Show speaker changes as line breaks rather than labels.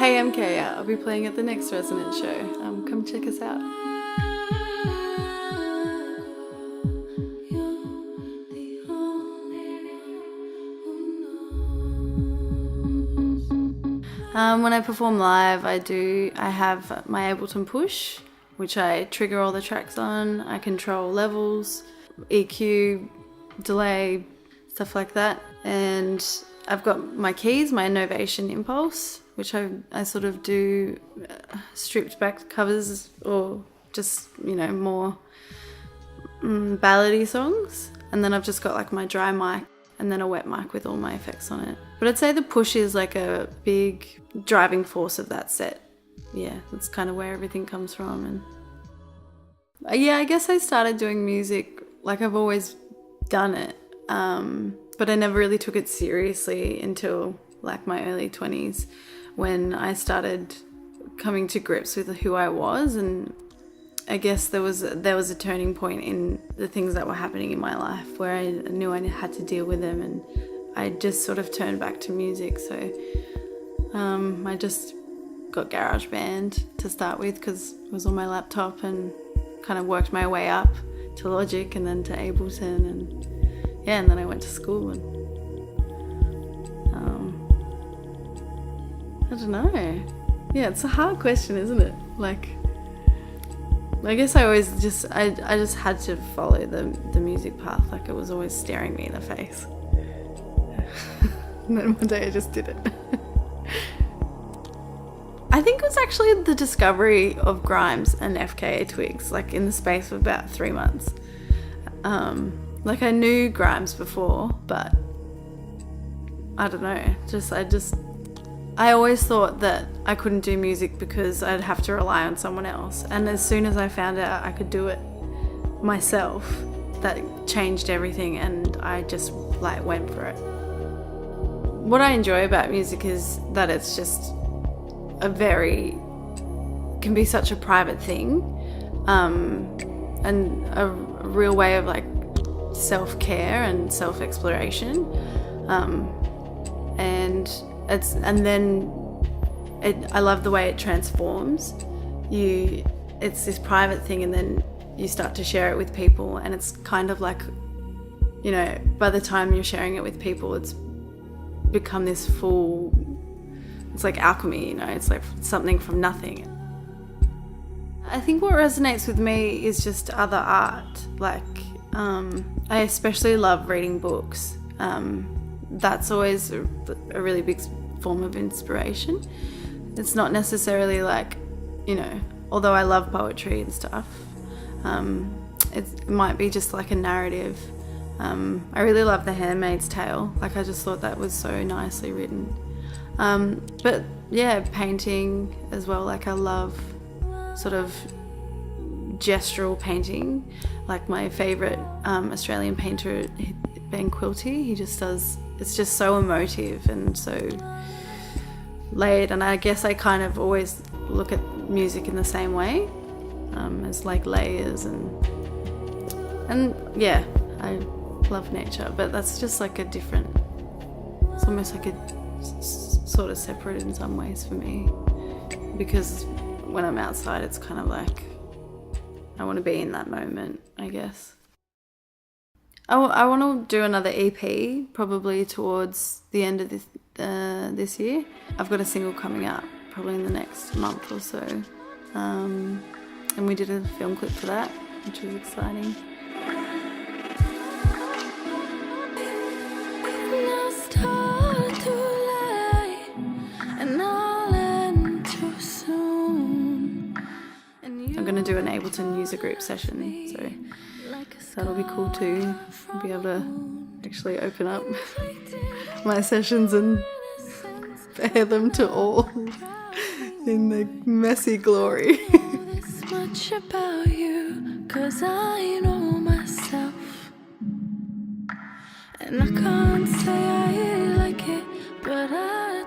Hey, I'm KAIA. I'll be playing at the next Resonant show. Come check us out. When I perform live, I have my Ableton Push, which I trigger all the tracks on. I control levels, EQ, delay, stuff like that. And I've got my keys, my Innovation Impulse, which I sort of do stripped back covers or just, more ballady songs. And then I've just got like my dry mic and then a wet mic with all my effects on it. But I'd say the push is like a big driving force of that set. Yeah, that's kind of where everything comes from. And yeah, I guess I started doing music, like I've always done it, but I never really took it seriously until like my early 20s when I started coming to grips with who I was. And I guess there was a turning point in the things that were happening in my life where I knew I had to deal with them, and I just sort of turned back to music. So I just got GarageBand to start with because it was on my laptop, and kind of worked my way up to Logic and then to Ableton, and then I went to school. And I don't know. Yeah, it's a hard question, isn't it? Like, I guess I always I just had to follow the music path. Like, it was always staring me in the face. And then one day I just did it. I think it was actually the discovery of Grimes and FKA Twigs, like in the space of about 3 months. Like, I knew Grimes before, but I don't know. I always thought that I couldn't do music because I'd have to rely on someone else. And as soon as I found out I could do it myself, that changed everything, and I just like went for it. What I enjoy about music is that it's just can be such a private thing, and a real way of like self-care and self-exploration, I love the way it transforms. It's this private thing, and then you start to share it with people, and it's kind of like, by the time you're sharing it with people, it's become this it's like alchemy, it's like something from nothing. I think what resonates with me is just other art. Like, I especially love reading books. That's always a really big form of inspiration. It's not necessarily like, although I love poetry and stuff, it might be just like a narrative. I really love The Handmaid's Tale. Like, I just thought that was so nicely written. But yeah, painting as well. Like, I love sort of gestural painting. Like, my favourite Australian painter, Ben Quilty, he just does, it's just so emotive and so layered. And I guess I kind of always look at music in the same way, as like layers, and yeah, I love nature, but that's just like it's almost like sort of separate in some ways for me, because when I'm outside, it's kind of like I want to be in that moment, I guess. I want to do another EP probably towards the end of this year. I've got a single coming out probably in the next month or so, and we did a film clip for that, which was exciting. I'm going to do an Ableton user group session, so that'll be cool too. I'll be able to actually open up my sessions and bear them to all in the messy glory.
This much about you, 'cause I know myself, and I can't say I like it, but I